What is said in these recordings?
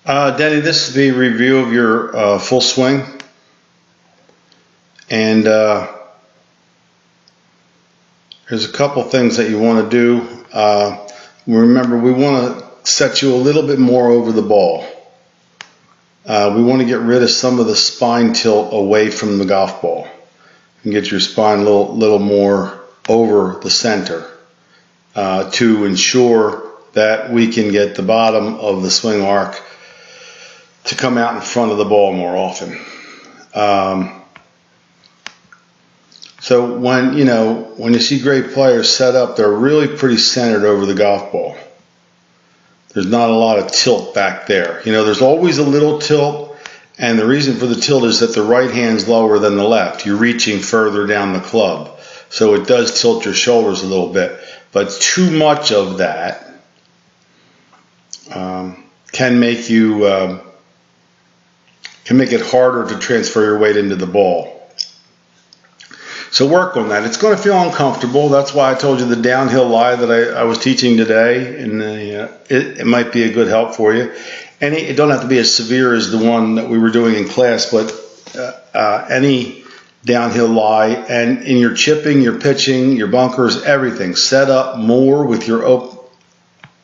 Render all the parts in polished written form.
Denny, this is the review of your full swing. And there's a couple things that you want to do. Remember, we want to set you a little bit more over the ball. We want to get rid of some of the spine tilt away from the golf ball and get your spine a little more over the center to ensure that we can get the bottom of the swing arc to come out in front of the ball more often. So when you see great players set up, they're really pretty centered over the golf ball. There's not a lot of tilt back there. There's always a little tilt, and the reason for the tilt is that the right hand's lower than the left. You're reaching further down the club, so it does tilt your shoulders a little bit. But too much of that can make it harder to transfer your weight into the ball. So work on that. It's going to feel uncomfortable. That's why I told you the downhill lie that I was teaching today, and it might be a good help for you. And it don't have to be as severe as the one that we were doing in class, but any downhill lie, and in your chipping, your pitching, your bunkers, everything, set up more with your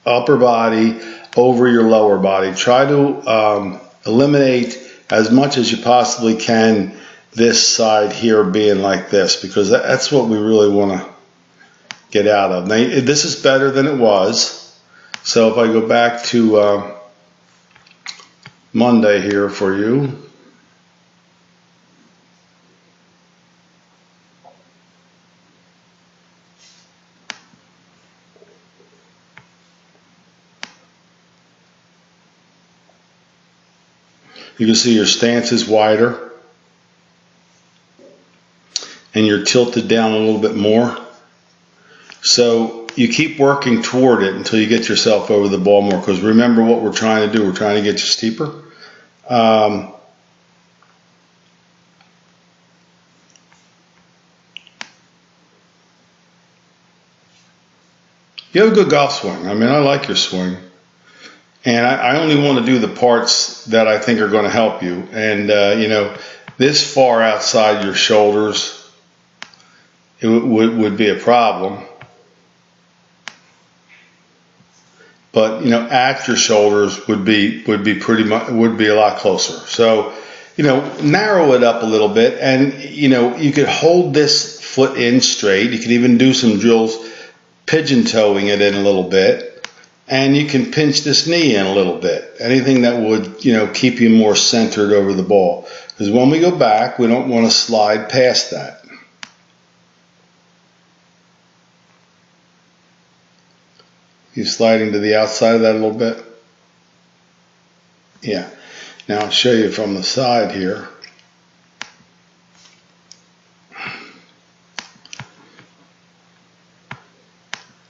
upper body over your lower body. Try to eliminate as much as you possibly can this side here being like this, because that's what we really want to get out of. Now, this is better than it was. So if I go back to Monday here for you, you can see your stance is wider and you're tilted down a little bit more. So you keep working toward it until you get yourself over the ball more, because remember what we're trying to do. We're trying to get you steeper. You have a good golf swing. I mean, I like your swing. And I only want to do the parts that I think are going to help you. And, this far outside your shoulders, it would be a problem. But, at your shoulders would be a lot closer. So, narrow it up a little bit. And, you could hold this foot in straight. You can even do some drills, pigeon toeing it in a little bit. And you can pinch this knee in a little bit. Anything that would, keep you more centered over the ball. Because when we go back, we don't want to slide past that. You sliding to the outside of that a little bit? Yeah. Now I'll show you from the side here.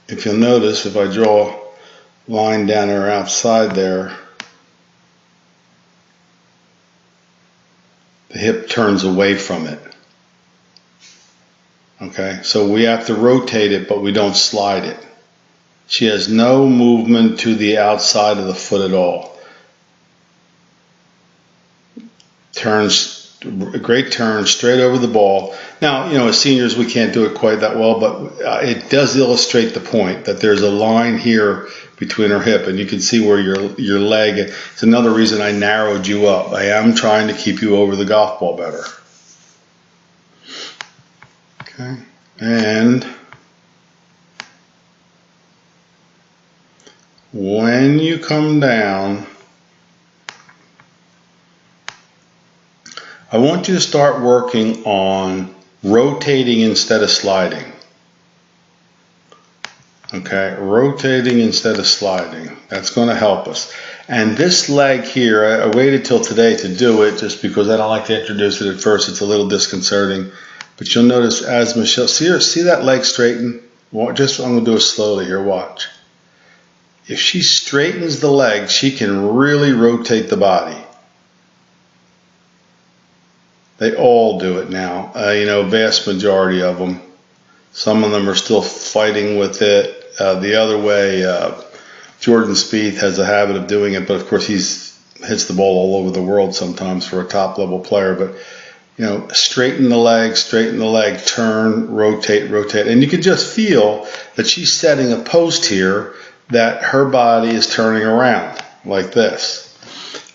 If you'll notice, if I draw a line down or outside there, the hip turns away from it. Okay, so we have to rotate it, but we don't slide it. She has no movement to the outside of the foot at all. Turns, a great turn straight over the ball. Now, as seniors, we can't do it quite that well, but it does illustrate the point that there's a line here between her hip, and you can see where your leg. It's another reason I narrowed you up. I am trying to keep you over the golf ball better. Okay, and when you come down, I want you to start working on rotating instead of sliding. Okay, rotating instead of sliding. That's going to help us. And this leg here, I waited till today to do it just because I don't like to introduce it at first. It's a little disconcerting. But you'll notice as Michelle, see that leg straighten? I'm going to do it slowly here, watch. If she straightens the leg, she can really rotate the body. They all do it now, vast majority of them. Some of them are still fighting with it the other way. Jordan Spieth has a habit of doing it, but of course he's hits the ball all over the world sometimes for a top level player. But straighten the leg, turn, rotate. And you can just feel that she's setting a post here that her body is turning around like this.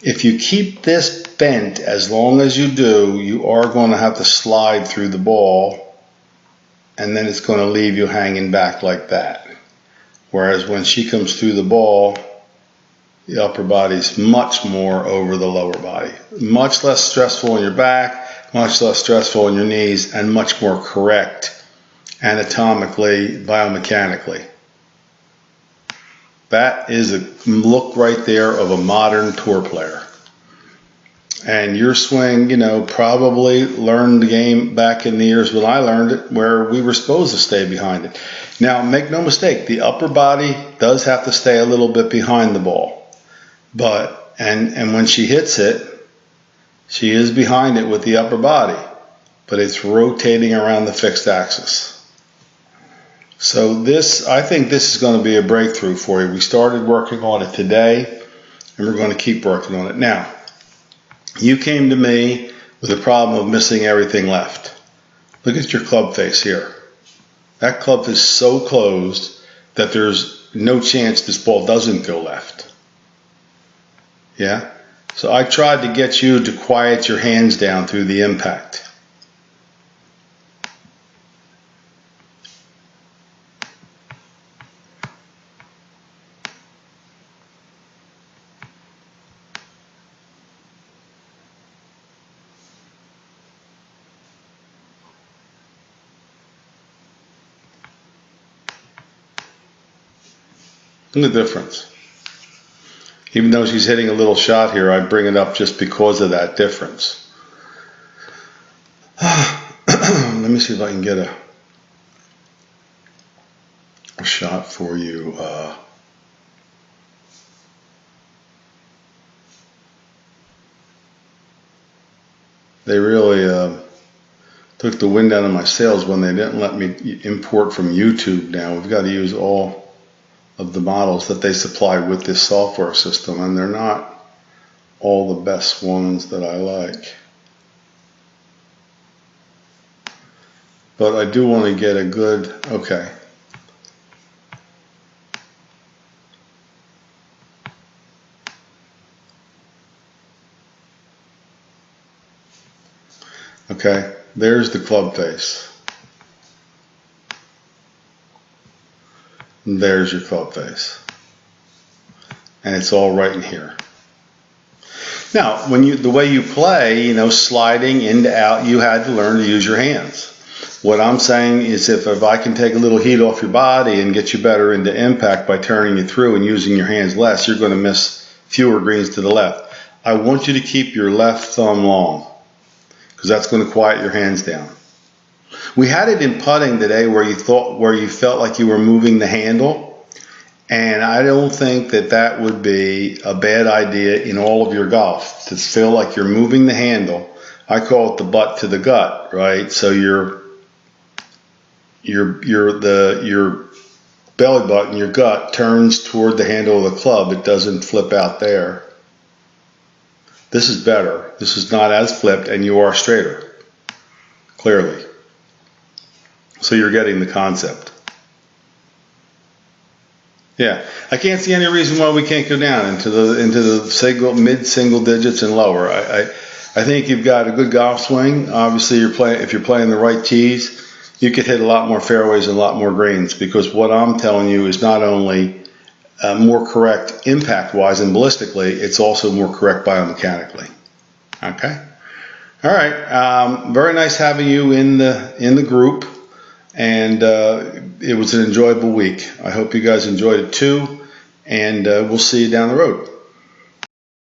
If you keep this bent as long as you do, you are going to have to slide through the ball, and then it's going to leave you hanging back like that. Whereas when she comes through the ball, the upper body is much more over the lower body. Much less stressful on your back, much less stressful on your knees, and much more correct anatomically, biomechanically. That is a look right there of a modern tour player. And your swing, probably learned the game back in the years when I learned it, where we were supposed to stay behind it. Now, make no mistake, the upper body does have to stay a little bit behind the ball. But, and when she hits it, she is behind it with the upper body, but it's rotating around the fixed axis. So I think this is going to be a breakthrough for you. We started working on it today, and we're going to keep working on it. Now, you came to me with a problem of missing everything left. Look at your club face here. That club is so closed that there's no chance this ball doesn't go left. Yeah? So I tried to get you to quiet your hands down through the impact. Look at the difference. Even though she's hitting a little shot here, I bring it up just because of that difference. Let me see if I can get a shot for you. They really took the wind out of my sails when they didn't let me import from YouTube now. We've got to use all of the models that they supply with this software system, and they're not all the best ones that I like. But I do want to get a good, okay. Okay, there's the club face. And there's your club face. And it's all right in here. Now, the way you play, sliding in to out, you had to learn to use your hands. What I'm saying is if I can take a little heat off your body and get you better into impact by turning you through and using your hands less, you're going to miss fewer greens to the left. I want you to keep your left thumb long, because that's going to quiet your hands down. We had it in putting today where you felt like you were moving the handle, and I don't think that would be a bad idea in all of your golf, to feel like you're moving the handle. I call it the butt to the gut, right? So your belly button, your gut turns toward the handle of the club. It doesn't flip out there. This is better. This is not as flipped, and you are straighter, clearly. So you're getting the concept. Yeah, I can't see any reason why we can't go down into the mid-single digits and lower. I think you've got a good golf swing. Obviously, if you're playing the right tees, you could hit a lot more fairways and a lot more greens, because what I'm telling you is not only more correct impact-wise and ballistically, it's also more correct biomechanically. Okay? All right. Very nice having you in the group. And it was an enjoyable week. I hope you guys enjoyed it too, and we'll see you down the road.